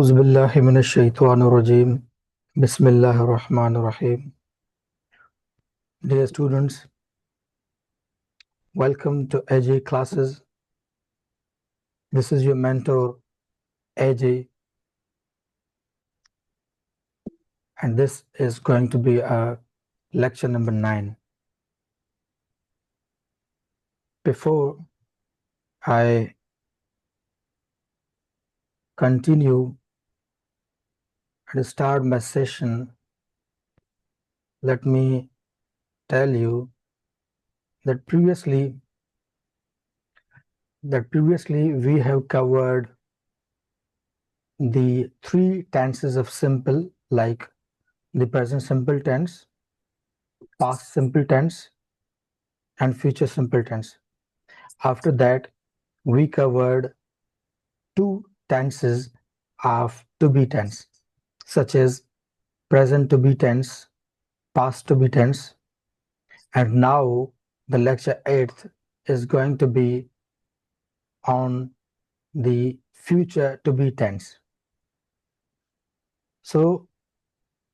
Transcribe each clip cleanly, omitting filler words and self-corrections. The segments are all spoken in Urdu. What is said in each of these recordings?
أعوذ بالله من الشيطان الرجيم. بسم الله الرحمن الرحيم. Dear students, welcome to AJ classes. This is your mentor AJ, and this is going to be lecture number 9. Before I continue and start my session, let me tell you that previously we have covered the 3 tenses of simple, like the present simple tense, past simple tense, and future simple tense. After that, we covered 2 tenses of to be tense, such as present to be tense, past to be tense, and now the lecture 8th is going to be on the future to be tense. So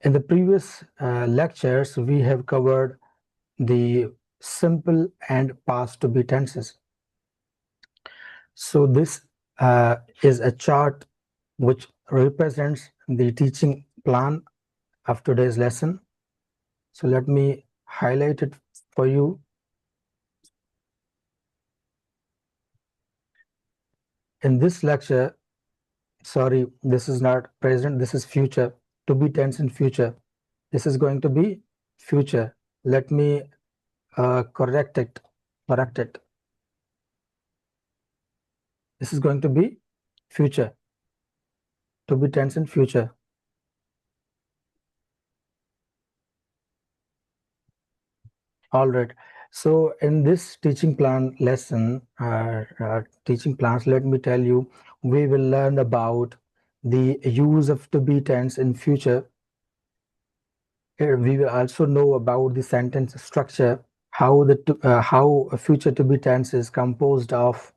in the previous lectures, we have covered the simple and past to be tenses. So this is a chart which represents the teaching plan of today's lesson. So let me highlight it for you. In this lecture, sorry, this is not present, this is future, to be tense in future. This is going to be future. Let me correct it. This is going to be future, to be tense in future. All right. So in this teaching plan lesson, teaching plans, let me tell you, we will learn about the use of to be tense in future. We will also know about the sentence structure, how a future to be tense is composed of.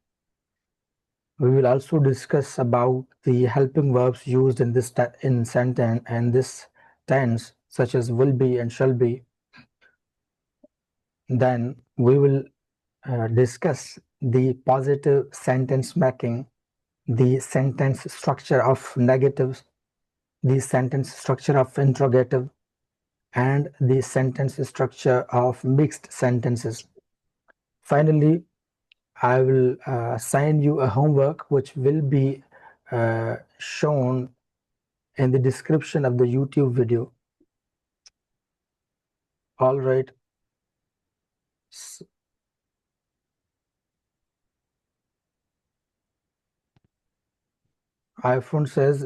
We will also discuss about the helping verbs used in this in sentence and this tense, such as will be and shall be. Then we will discuss the positive sentence making, the sentence structure of negatives, the sentence structure of interrogative, and the sentence structure of mixed sentences. Finally, I will assign you a homework which will be shown in the description of the YouTube video. All right. iPhone says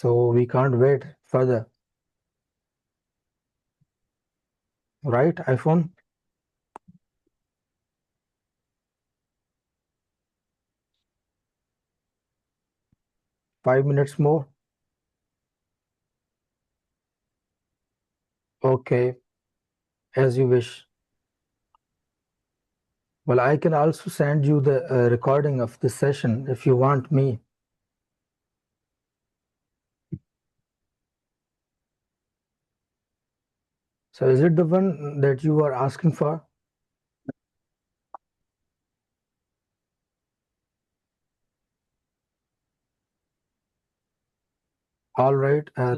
so we can't wait further. Right, iPhone? Five minutes more? Okay, as you wish. Well, I can also send you the recording of this session if you want me. So is it the one that you are asking for? All right,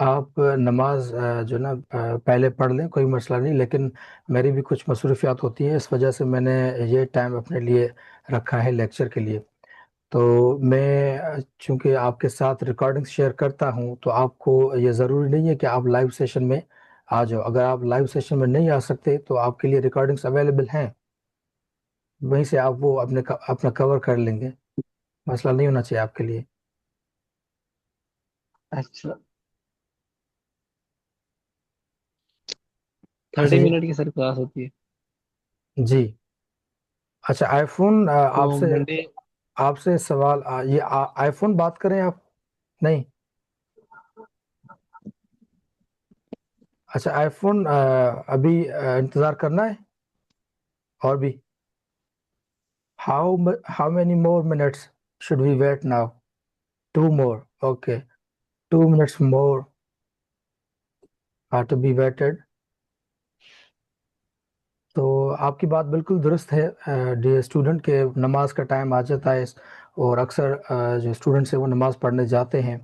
آپ نماز جو نا پہلے پڑھ لیں، کوئی مسئلہ نہیں، لیکن میری بھی کچھ مصروفیات ہوتی ہیں، اس وجہ سے میں نے یہ ٹائم اپنے لیے رکھا ہے لیکچر کے لیے. تو میں چونکہ آپ کے ساتھ ریکارڈنگ شیئر کرتا ہوں تو آپ کو یہ ضروری نہیں ہے کہ آپ لائیو سیشن میں آ جاؤ. اگر آپ لائیو سیشن میں نہیں آ سکتے تو آپ کے لیے ریکارڈنگس اویلیبل ہیں، وہیں سے آپ وہ اپنا کور کر لیں گے، مسئلہ نہیں ہونا چاہیے آپ کے لیے. اچھا، اچھا 30 منٹ کی سر کلاس ہوتی ہے جی. اچھا آئی فون تو آپ سے منڈے. سوال، یہ آئی فون بات کریں آپ؟ نہیں. اچھا آئی فون ابھی انتظار کرنا ہے اور بھی. how many more minutes should we wait now? 2 more. Okay, 2 minutes more are to be waited. تو آپ کی بات بالکل درست ہے ڈیئر اسٹوڈنٹ، کہ نماز کا ٹائم آ جاتا ہے اور اکثر جو اسٹوڈنٹس ہیں وہ نماز پڑھنے جاتے ہیں.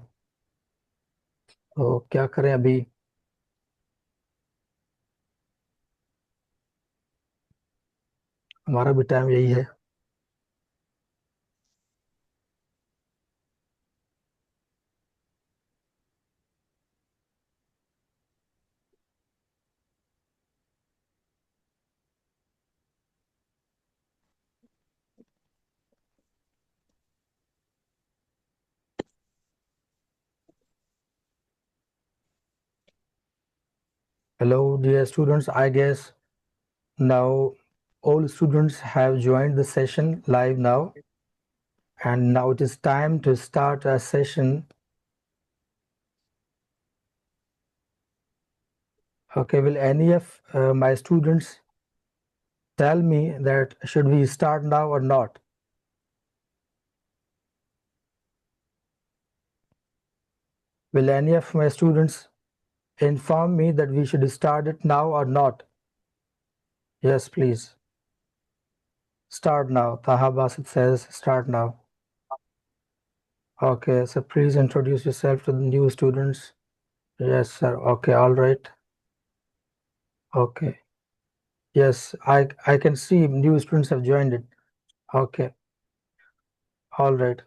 تو کیا کریں، ابھی ہمارا بھی ٹائم یہی ہے. Hello dear students, I guess now all students have joined the session live now, and now it is time to start a session. Okay, will any of my students tell me that should we start now or not? Will any of my students inform me that we should start it now or not? Yes, please. Start now. Taha Basit says start now. Okay, so please introduce yourself to the new students. Yes, sir. Okay, all right. Okay. Yes, I can see new students have joined it. Okay. All right.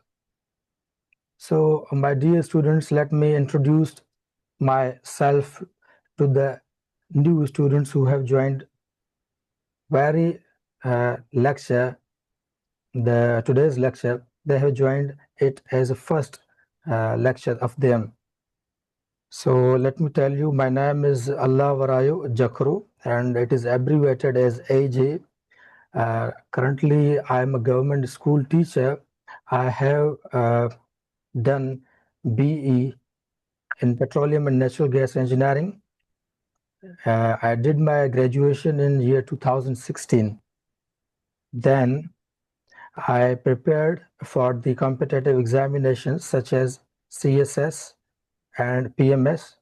So, my dear students, let me introduce myself to the new students who have joined very lecture, today's lecture. They have joined it as a first lecture of them. So let me tell you, my name is Allah Warayu Jakru, and it is abbreviated as AJ. Currently, I am a government school teacher. I have done BE in petroleum and natural gas engineering. I did my graduation in year 2016. Then I prepared for the competitive examinations such as CSS and PMS.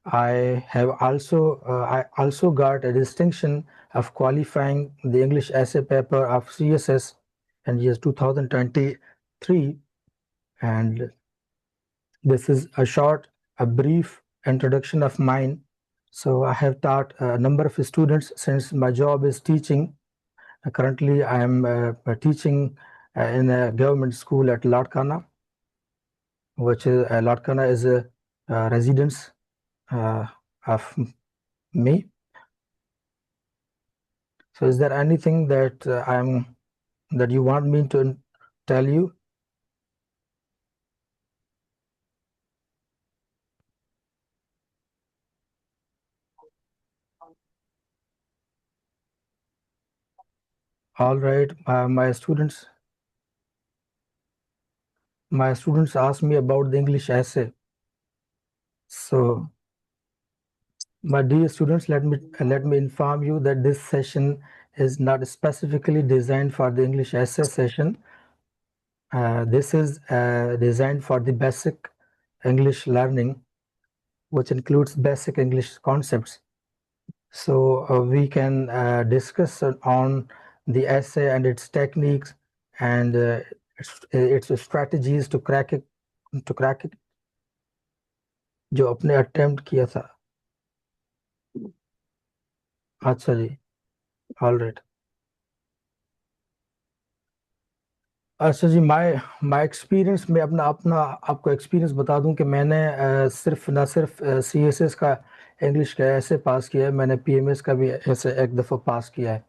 I also got a distinction of qualifying the English essay paper of CSS in year 2023, and this is a brief introduction of mine. So I have taught a number of students since my job is teaching. Currently, I am teaching in a government school at Latkana, which is Latkana is a residence of me. So is there anything that that you want me to tell you? All right, my students asked me about the English essay. So my dear students, let me inform you that this session is not specifically designed for the English essay session. This is designed for the basic English learning, which includes basic English concepts. So we can discuss on the essay and its techniques and its strategies to crack it. جو اپنے اٹیمپٹ کیا تھا. اچھا جی, آل رائٹ. اچھا جی, مائی ایکسپیرینس میں اپنا آپ کو ایکسپیرینس بتا دوں کہ میں نے نہ صرف سی ایس ایس کا انگلش کا ایسے پاس کیا ہے, میں نے پی ایم ایس کا بھی ایسے ایک دفعہ پاس کیا ہے.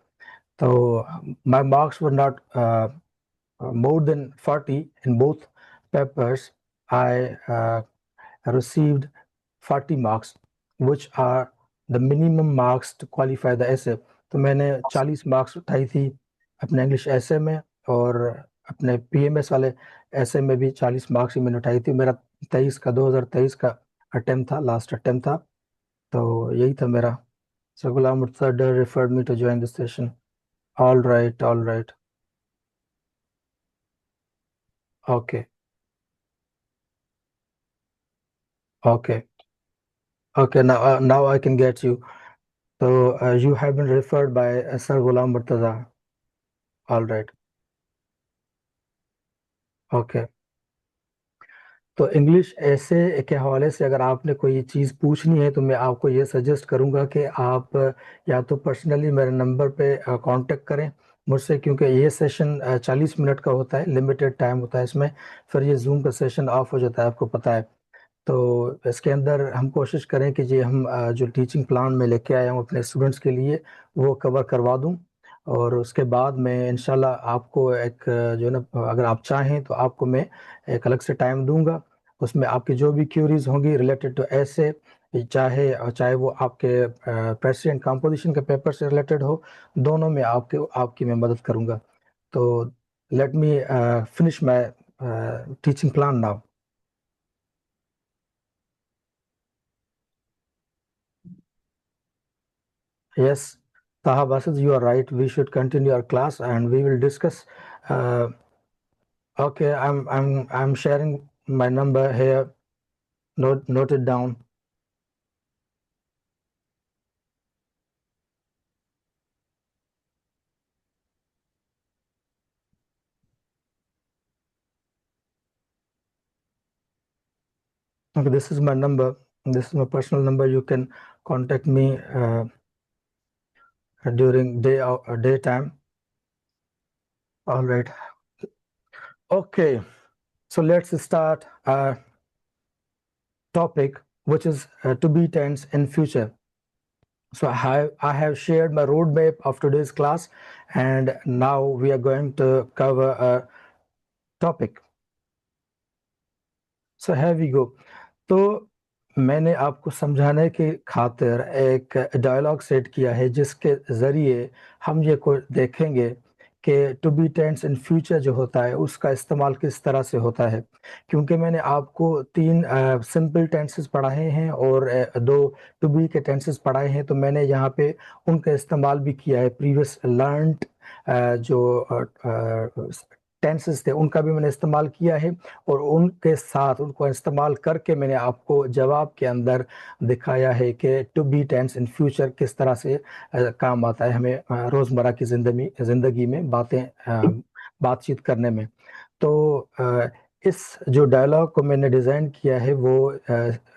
تو my marks were not more than 40 in both papers. I received 40 marks, which are the minimum marks to qualify the essay. تو میں نے 40 مارکس اٹھائی تھی اپنے انگلش ایسے میں, اور اپنے پی ایم ایس والے ایسے میں بھی 40 مارکس ہی میں نے اٹھائی تھی. میرا 2023 کا اٹیمپٹ تھا, لاسٹ اٹیمپٹ تھا. تو یہی تھا میرا. So Ghulam Murtada referred me to join the session. All right, all right. Okay, okay. Okay, now I can get you. So you have been referred by Sir Ghulam Murtaza. All right. Okay. تو انگلش ایسے کے حوالے سے اگر آپ نے کوئی چیز پوچھنی ہے تو میں آپ کو یہ سجیسٹ کروں گا کہ آپ یا تو پرسنلی میرے نمبر پہ کانٹیکٹ کریں مجھ سے, کیونکہ یہ سیشن 40 منٹ کا ہوتا ہے, لمیٹڈ ٹائم ہوتا ہے اس میں, پھر یہ زوم کا سیشن آف ہو جاتا ہے, آپ کو پتہ ہے. تو اس کے اندر ہم کوشش کریں کہ جی ہم جو ٹیچنگ پلان میں لے کے آیا ہوں اپنے اسٹوڈنٹس کے لیے وہ کور کروا دوں, اور اس کے بعد میں انشاءاللہ آپ کو ایک جو ہے نا, اگر آپ چاہیں تو آپ کو میں ایک الگ سے ٹائم دوں گا. اس میں آپ کی جو بھی کیوریز ہوں گی ریلیٹڈ ٹو ایسے, چاہے وہ آپ کے پریسیڈنٹ کمپوزیشن کے پیپر سے ریلیٹڈ ہو, دونوں میں آپ کی میں مدد کروں گا. تو let me finish my teaching plan now. Yes, Taha Basid, you are right. We should continue our class and we will discuss. Okay, I'm sharing my number here. Note it down. Okay, this is my number. This is my personal number. You can contact me during daytime. All right. Okay, so let's start our topic, which is to be tense in future. So I have shared my roadmap of today's class, and now we are going to cover a topic. So here we go. تو میں نے آپ کو سمجھانے کی خاطر ایک ڈائلاگ سیٹ کیا ہے جس کے ذریعے ہم یہ کو دیکھیں گے کہ to be tense in future جو ہوتا ہے اس کا استعمال کس طرح سے ہوتا ہے. کیونکہ میں نے آپ کو 3 سمپل ٹینسز پڑھائے ہیں اور 2 ٹو بی کے ٹینسز پڑھائے ہیں, تو میں نے یہاں پہ ان کا استعمال بھی کیا ہے. پریویس لرنڈ جو ٹینسز تھے ان کا بھی میں نے استعمال کیا ہے, اور ان کے ساتھ ان کو استعمال کر کے میں نے آپ کو جواب کے اندر دکھایا ہے کہ to be tense in future کس طرح سے کام آتا ہے ہمیں روزمرہ کی زندگی میں بات چیت کرنے میں. تو اس جو ڈائلاگ کو میں نے ڈیزائن کیا ہے وہ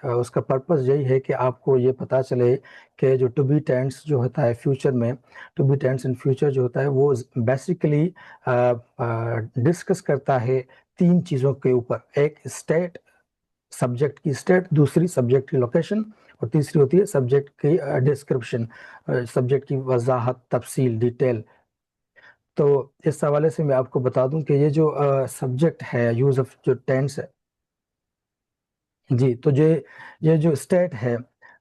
اس کا پرپس یہی ہے کہ آپ کو یہ پتہ چلے کہ جو ٹو بی ٹینس جو ہوتا ہے فیوچر میں, to be tense in future جو ہوتا ہے وہ بیسیکلی ڈسکس کرتا ہے 3 چیزوں کے اوپر. ایک اسٹیٹ, سبجیکٹ کی اسٹیٹ, دوسری سبجیکٹ کی لوکیشن, اور تیسری ہوتی ہے سبجیکٹ کی ڈسکرپشن, سبجیکٹ کی وضاحت, تفصیل, ڈیٹیل. تو اس حوالے سے میں آپ کو بتا دوں کہ یہ جو سبجیکٹ ہے, یوز آف جو ٹینس ہے جی, تو یہ جو اسٹیٹ ہے,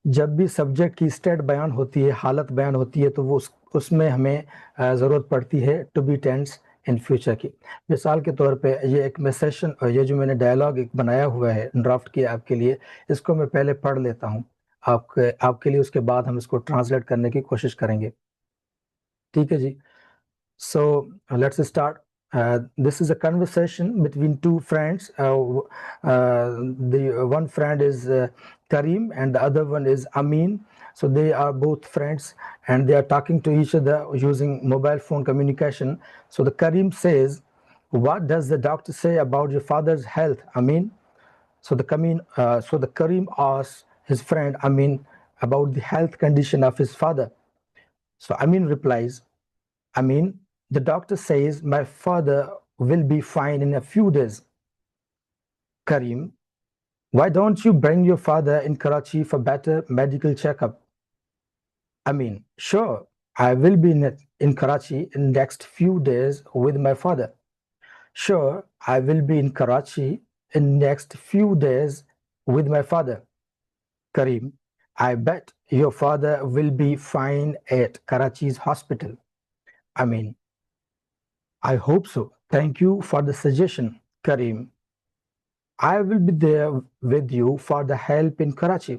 جب بھی سبجیکٹ کی اسٹیٹ بیان ہوتی ہے, حالت بیان ہوتی ہے, تو وہ اس میں ہمیں ضرورت پڑتی ہے to be tense in future کی. مثال کے طور پہ یہ ایک میں سیشن, یہ جو میں نے ڈائلاگ ایک بنایا ہوا ہے, ڈرافٹ کیا آپ کے لیے, اس کو میں پہلے پڑھ لیتا ہوں آپ کے لیے, اس کے بعد ہم اس کو ٹرانسلیٹ کرنے کی کوشش کریں گے. ٹھیک ہے جی. So let's start. This is a conversation between 2 friends. The one friend is Karim and the other one is Amin. So they are both friends and they are talking to each other using mobile phone communication. So the Karim says, "What does the doctor say about your father's health, Amin?" So the Karim asks his friend Amin about the health condition of his father. So Amin replies, Amin, the doctor says my father will be fine in a few days. Karim, why don't you bring your father in Karachi for better medical checkup? Amin, sure, I will be in Karachi in next few days with my father. Sure, I will be in Karachi in next few days with my father. Karim, I bet your father will be fine at Karachi's hospital. Amin, I hope so. Thank you for the suggestion, Karim. I will be there with you for the help in Karachi.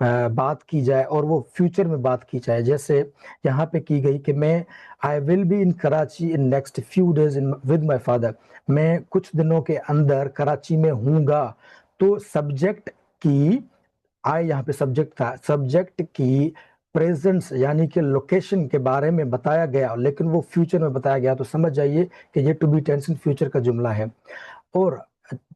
بات کی جائے اور وہ فیوچر میں بات کی جائے. جیسے یہاں پہ کی گئی کہ میں I will be in Karachi in next few days with my father. میں کچھ دنوں کے اندر کراچی میں ہوں گا. تو سبجیکٹ کی آئی یہاں پہ سبجیکٹ تھا, سبجیکٹ کی پریزنس یعنی کہ لوکیشن کے بارے میں بتایا گیا, لیکن وہ فیوچر میں بتایا گیا. تو سمجھ جائیے کہ یہ to be tense in future کا جملہ ہے. اور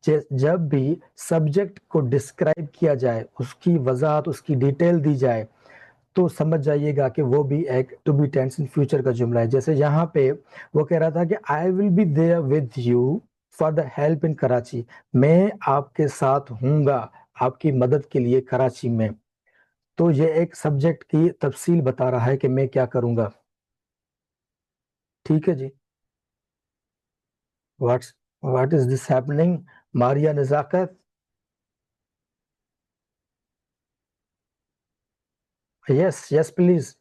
جب بھی سبجیکٹ کو ڈسکرائب کیا جائے, اس کی وضاحت, اس کی ڈیٹیل دی جائے, تو سمجھ جائیے گا کہ وہ بھی ایک to be tense in future کا جملہ ہے. جیسے یہاں پہ وہ کہہ رہا تھا کہ I will be there with you for the help in Karachi. میں آپ کے ساتھ ہوں گا آپ کی مدد کے لیے کراچی میں. تو یہ ایک سبجیکٹ کی تفصیل بتا رہا ہے کہ میں کیا کروں گا. ٹھیک ہے جی. What is this happening Maria Nazakat? Yes please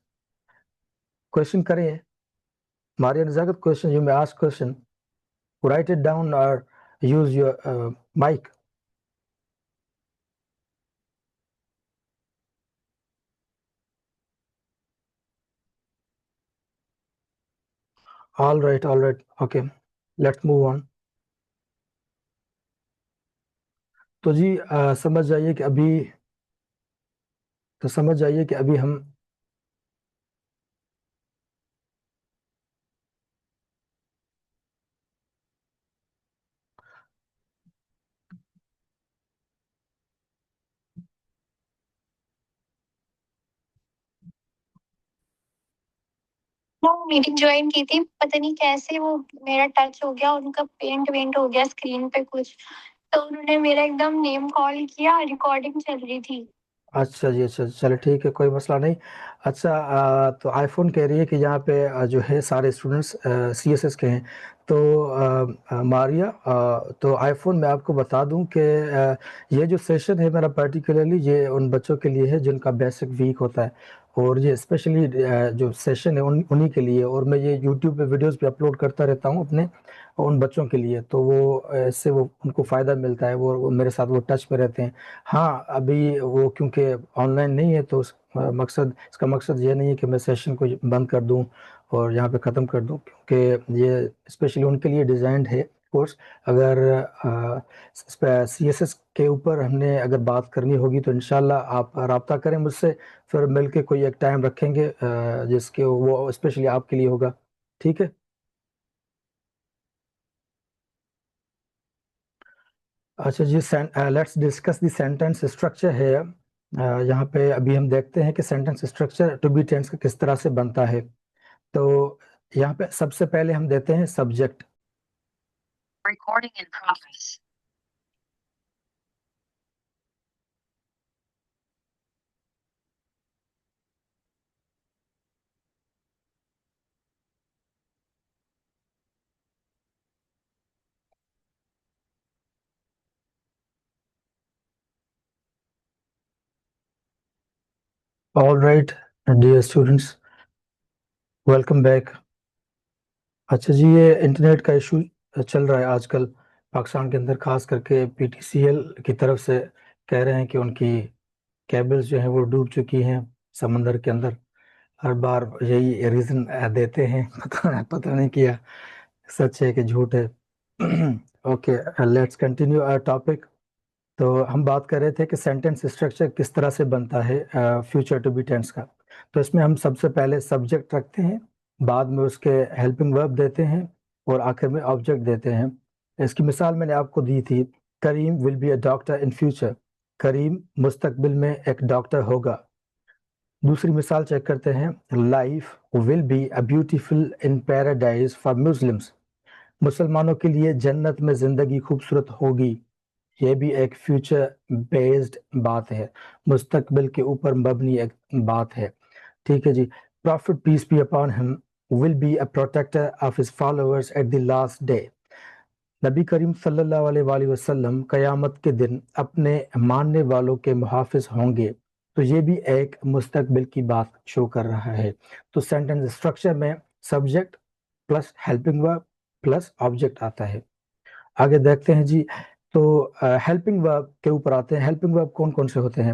question کریں. ماریا نزاکت کوشچن, یو میں ask question, write it down or use your mic. All right, okay, let's move on. تو جی سمجھ جائیے کہ ابھی ہم میٹنگ جوائن کی تھی, پتہ نہیں کیسے وہ میرا ٹچ ہو گیا, ان کا پینٹ ہو گیا اسکرین پہ کچھ, تو انہوں نے میرا ایک دم نیم کال کیا, ریکارڈنگ چل رہی تھی. اچھا جی, اچھا چلے ٹھیک ہے, کوئی مسئلہ نہیں. اچھا تو آئی فون کہہ رہی ہے کہ یہاں پہ جو ہے سارے اسٹوڈنٹس سی ایس ایس کے ہیں. تو ماریا, تو آئی فون میں آپ کو بتا دوں کہ یہ جو سیشن ہے میرا پرٹیکولرلی یہ ان بچوں کے لیے ہے جن کا بیسک ویک ہوتا ہے, اور یہ اسپیشلی جو سیشن ہے انہی کے لیے, اور میں یہ یوٹیوب پہ ویڈیوز پہ اپلوڈ کرتا رہتا ہوں اپنے ان بچوں کے لیے. تو وہ اس سے وہ ان کو فائدہ ملتا ہے, وہ میرے ساتھ وہ ٹچ میں رہتے ہیں. ہاں ابھی وہ کیونکہ آن لائن نہیں ہے تو اس کا مقصد یہ نہیں ہے کہ میں سیشن کو بند کر دوں اور یہاں پہ ختم کر دوں, کیونکہ یہ اسپیشلی ان کے لیے ڈیزائنڈ ہے کورس. اگر سی ایس ایس کے اوپر ہم نے اگر بات کرنی ہوگی تو انشاءاللہ آپ رابطہ کریں مجھ سے, پھر مل کے کوئی ایک ٹائم رکھیں گے جس کے وہ اسپیشلی آپ کے لیے ہوگا. ٹھیک ہے. اچھا جی, let's discuss the sentence structure ہے. یہاں پہ ابھی ہم دیکھتے ہیں کہ sentence structure to be tense کا کس طرح سے بنتا ہے. تو یہاں پہ سب سے پہلے ہم دیتے ہیں subject. Recording in progress. All right, dear students, welcome back. اچھا جی, یہ انٹرنیٹ کا ایشو چل رہا ہے آج کل پاکستان کے اندر, خاص کر کے پی ٹی سی ایل کی طرف سے کہہ رہے ہیں کہ ان کی کیبلز جو ہیں وہ ڈوب چکی ہیں سمندر کے اندر. ہر بار یہی ریزن دیتے ہیں, پتہ نہیں کیا سچ ہے کہ جھوٹ ہے. Okay, let's continue our topic. تو ہم بات کر رہے تھے کہ سینٹینس اسٹرکچر کس طرح سے بنتا ہے فیوچر ٹو بی ٹینس کا. تو اس میں ہم سب سے پہلے سبجیکٹ رکھتے ہیں, بعد میں اس کے ہیلپنگ ورب دیتے ہیں, اور آخر میں آبجیکٹ دیتے ہیں. اس کی مثال میں نے آپ کو دی تھی, Karim will be a doctor in future. Karim مستقبل میں ایک ڈاکٹر ہوگا. دوسری مثال چیک کرتے ہیں, life will be a beautiful in paradise for Muslims. مسلمانوں کے لیے جنت میں زندگی خوبصورت ہوگی. یہ بھی ایک فیوچر بیسڈ بات ہے, مستقبل کے اوپر مبنی ایک بات ہے. ٹھیک ہے جی. Prophet peace be upon him will be a protector of his followers at the last day. نبی کریم صلی اللہ علیہ وآلہ وسلم قیامت کے دن اپنے ماننے والوں کے محافظ ہوں گے. تو یہ بھی ایک مستقبل کی بات شو کر رہا ہے. تو سینٹینس اسٹرکچر میں subject plus helping verb plus object آتا ہے. آگے دیکھتے ہیں جی. تو ہیلپنگ ورب کے اوپر آتے ہیں. ہیلپنگ ورب کون کون سے ہوتے ہیں؟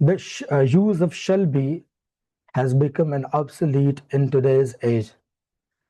the use of shall be has become an obsolete in today's age.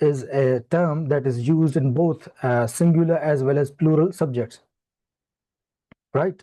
is a term that is used in both singular as well as plural subjects, right?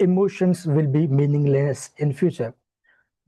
Emotions will be meaningless in future.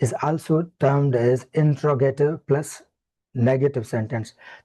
is also termed as interrogative plus negative sentence.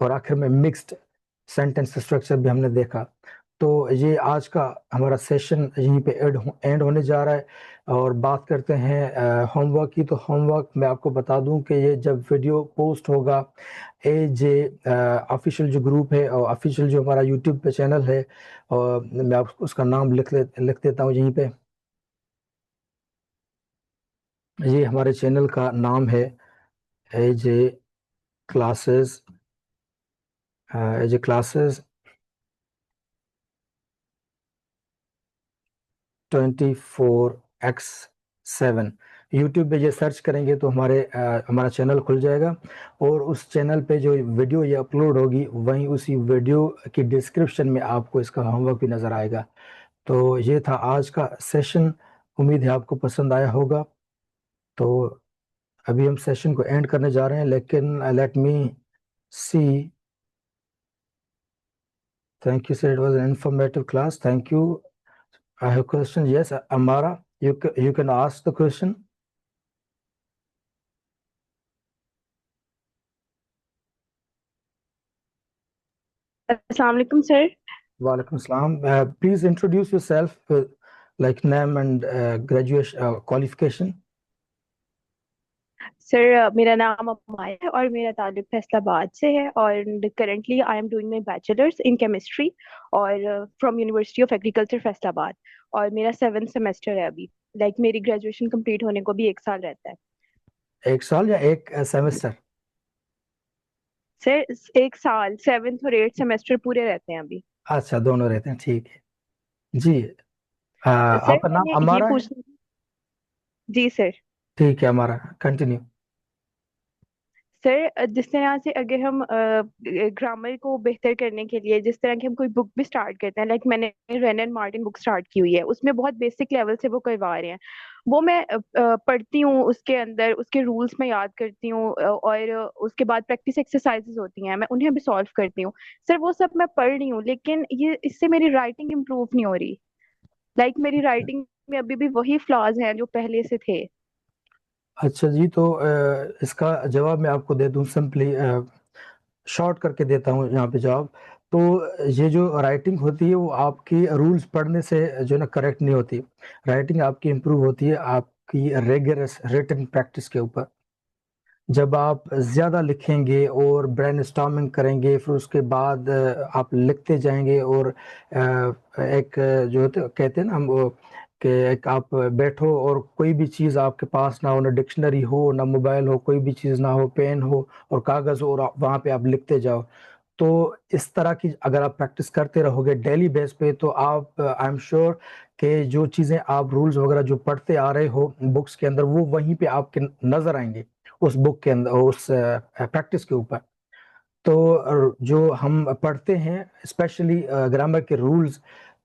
اور آخر میں مکسڈ سینٹینس اسٹرکچر بھی ہم نے دیکھا. تو یہ آج کا ہمارا سیشن یہیں پہ اینڈ ہونے جا رہا ہے. اور بات کرتے ہیں ہوم ورک کی. تو ہوم ورک میں آپ کو بتا دوں کہ یہ جب ویڈیو پوسٹ ہوگا جے آفیشیل جو گروپ ہے اور آفیشیل جو ہمارا یوٹیوب پہ چینل ہے, اور میں آپ اس کا نام لکھ دیتا ہوں یہیں پہ. یہ ہمارے چینل کا نام ہے جے کلاسز 24x7. یوٹیوب پہ یہ سرچ کریں گے تو ہمارا چینل کھل جائے گا, اور اس چینل پہ جو ویڈیو یہ اپلوڈ ہوگی وہیں اسی ویڈیو کی ڈسکرپشن میں آپ کو اس کا ہوم ورک بھی نظر آئے گا. تو یہ تھا آج کا سیشن, امید ہے آپ کو پسند آیا ہوگا. تو ابھی ہم سیشن کو اینڈ کرنے جا رہے ہیں, لیکن let me see. Thank you sir, it was an informative class. Thank you. I have a question. Yes, Amara, you can ask the question. السلام علیکم سر. Walaikum assalam. Please introduce yourself with like name and graduation qualification. سر میرا نام امایا ہے اور میرا تعلق فیصل آباد سے ہے, اور currently I am doing my bachelors in chemistry اور from university of agriculture Faisalabad, اور میرا 7th سیمسٹر ہے ابھی. لائک میری گریجویشن کمپلیٹ ہونے کو بھی 1 سال رہتا ہے. 1 سال یا 1 سیمسٹر؟ سر 1 سال, 7th اور 8th سیمسٹر پورے رہتے ہیں ابھی. اچھا, دونوں رہتے ہیں, ٹھیک ہے جی. سر آپ کا میں نام نے یہ امارا ہے؟ پوچھنا, جی سر. ٹھیک ہے امارا, کنٹینیو. سر جس طرح سے اگر ہم گرامر کو بہتر کرنے کے لیے جس طرح کی ہم کوئی بک بھی اسٹارٹ کرتے ہیں, لائک میں نے رین اینڈ مارٹن بک اسٹارٹ کی ہوئی ہے, اس میں بہت بیسک لیول سے وہ کروا رہے ہیں. وہ میں پڑھتی ہوں, اس کے اندر اس کے رولس میں یاد کرتی ہوں, اور اس کے بعد پریکٹس ایکسرسائزز ہوتی ہیں, میں انہیں بھی سالو کرتی ہوں. سر وہ سب میں پڑھ رہی ہوں, لیکن یہ اس سے میری رائٹنگ امپروو نہیں ہو رہی. لائک میری رائٹنگ میں ابھی بھی وہی فلاز ہیں جو پہلے سے تھے. اچھا جی, تو اس کا جواب میں آپ کو دے دوں, سمپلی شارٹ کر کے دیتا ہوں یہاں پہ جواب. تو یہ جو رائٹنگ ہوتی ہے وہ آپ کی رولز پڑھنے سے جو ہے نا کریکٹ نہیں ہوتی. رائٹنگ آپ کی امپروو ہوتی ہے آپ کی ریگرس ریٹن پریکٹس کے اوپر. جب آپ زیادہ لکھیں گے اور برین اسٹارمنگ کریں گے, پھر اس کے بعد آپ لکھتے جائیں گے, اور ایک جو ہوتے کہتے ہیں نا ہم کہ ایک آپ بیٹھو اور کوئی بھی چیز آپ کے پاس نہ ہو, نہ ڈکشنری ہو, نہ موبائل ہو, کوئی بھی چیز نہ ہو, پین ہو اور کاغذ ہو, اور وہاں پہ آپ لکھتے جاؤ. تو اس طرح کی اگر آپ پریکٹس کرتے رہو گے ڈیلی بیس پہ, تو آپ آئی ایم شیور کہ جو چیزیں آپ رولز وغیرہ جو پڑھتے آ رہے ہو بکس کے اندر, وہ وہیں پہ آپ کے نظر آئیں گے اس بک کے اندر, اس پریکٹس کے اوپر. تو جو ہم پڑھتے ہیں اسپیشلی گرامر کے رولز,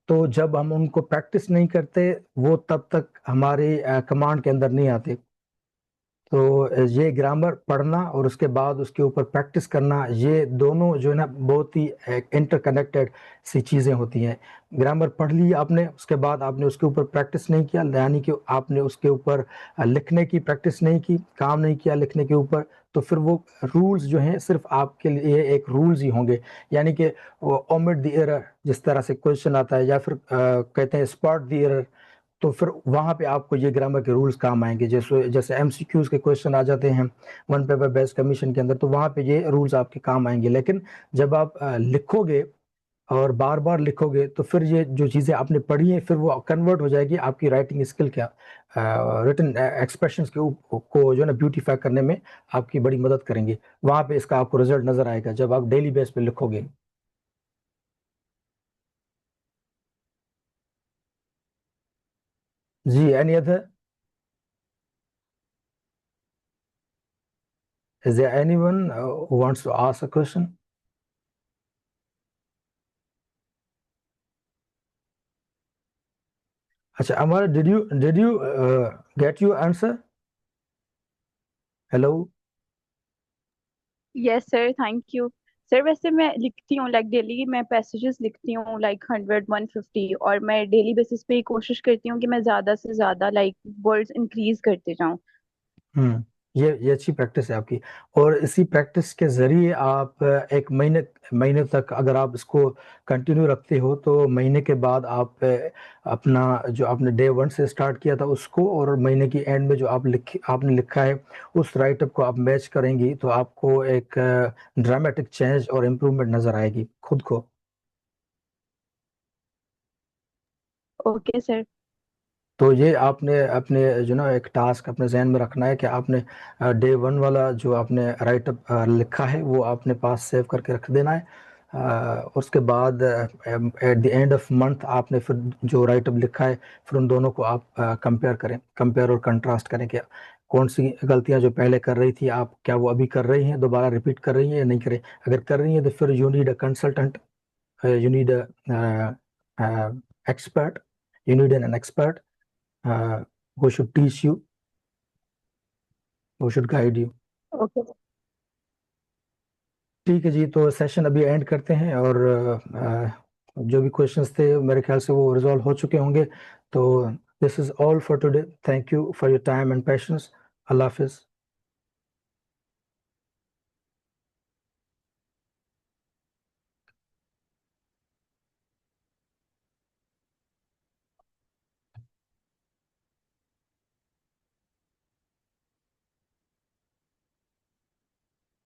تو جب ہم ان کو پریکٹس نہیں کرتے وہ تب تک ہمارے کمانڈ کے اندر نہیں آتے. تو یہ گرامر پڑھنا اور اس کے بعد اس کے اوپر پریکٹس کرنا, یہ دونوں جو ہے نا بہت ہی انٹر کنیکٹڈ سی چیزیں ہوتی ہیں. گرامر پڑھ لی آپ نے, اس کے بعد آپ نے اس کے اوپر پریکٹس نہیں کیا, یعنی کہ آپ نے اس کے اوپر لکھنے کی پریکٹس نہیں کی, کام نہیں کیا لکھنے کے اوپر, تو پھر وہ رولز جو ہیں صرف آپ کے لیے ایک رولز ہی ہوں گے. یعنی کہ اومٹ دی ایرر جس طرح سے کویشچن آتا ہے, یا پھر کہتے ہیں اسپاٹ دی ایرر, تو پھر وہاں پہ آپ کو یہ گرامر کے رولز کام آئیں گے. جیسے ایم سی کیوز کے کویشچن آ جاتے ہیں ون پیپر بیس کمیشن کے اندر, تو وہاں پہ یہ رولز آپ کے کام آئیں گے. لیکن جب آپ لکھو گے اور بار بار لکھو گے, تو پھر یہ جو چیزیں آپ نے پڑھی ہیں پھر وہ کنورٹ ہو جائے گی آپ کی رائٹنگ اسکل کیا ریٹن ایکسپریشنز کو جو ہے نا بیوٹیفائی کرنے میں آپ کی بڑی مدد کریں گے. وہاں پہ اس کا آپ کو رزلٹ نظر آئے گا جب آپ ڈیلی بیس پہ لکھو گے. جی, any other? Is there anyone who wants to ask a question? Acha, Amar, did you get your answer? Hello? Yes sir, thank you. Sir ویسے میں لکھتی ہوں, لائک ڈیلی میں پیسیجز لکھتی ہوں لائک 100-150, اور میں ڈیلی بیسس پہ کوشش کرتی ہوں کہ میں زیادہ سے زیادہ لائک ورڈز انکریز کرتے جاؤں. یہ اچھی پریکٹس ہے آپ کی. اور اسی پریکٹس کے ذریعے آپ ایک مہینے تک اگر آپ اس کو کنٹینیو رکھتے ہو تو مہینے کے بعد آپ اپنا جو آپ نے ڈے 1 سے اسٹارٹ کیا تھا اس کو اور مہینے کی اینڈ میں جو آپ نے لکھا ہے اس رائٹ اپ کو آپ میچ کریں گی تو آپ کو ایک ڈرامیٹک چینج اور امپروومنٹ نظر آئے گی خود کو. Okay sir. تو یہ آپ نے اپنے جو نا ایک ٹاسک اپنے ذہن میں رکھنا ہے کہ آپ نے ڈے 1 والا جو آپ نے رائٹ اپ لکھا ہے وہ آپ نے پاس سیو کر کے رکھ دینا ہے. اس کے بعد at the end of month آپ نے پھر جو رائٹ اپ لکھا ہے پھر ان دونوں کو آپ کمپیئر اور کنٹراسٹ کریں کہ کون سی غلطیاں جو پہلے کر رہی تھی آپ کیا وہ ابھی کر رہی ہیں, دوبارہ ریپیٹ کر رہی ہیں یا نہیں کریں. اگر کر رہی ہیں تو پھر you need a consultant, you need expert, you need an expert who should teach you, who should guide you. Okay. ٹھیک ہے جی, تو سیشن ابھی اینڈ کرتے ہیں اور جو بھی کوشچنس تھے میرے خیال سے وہ ریزالو ہو چکے ہوں گے. تو this is all for today. Thank you for your time and patience. اللہ حافظ.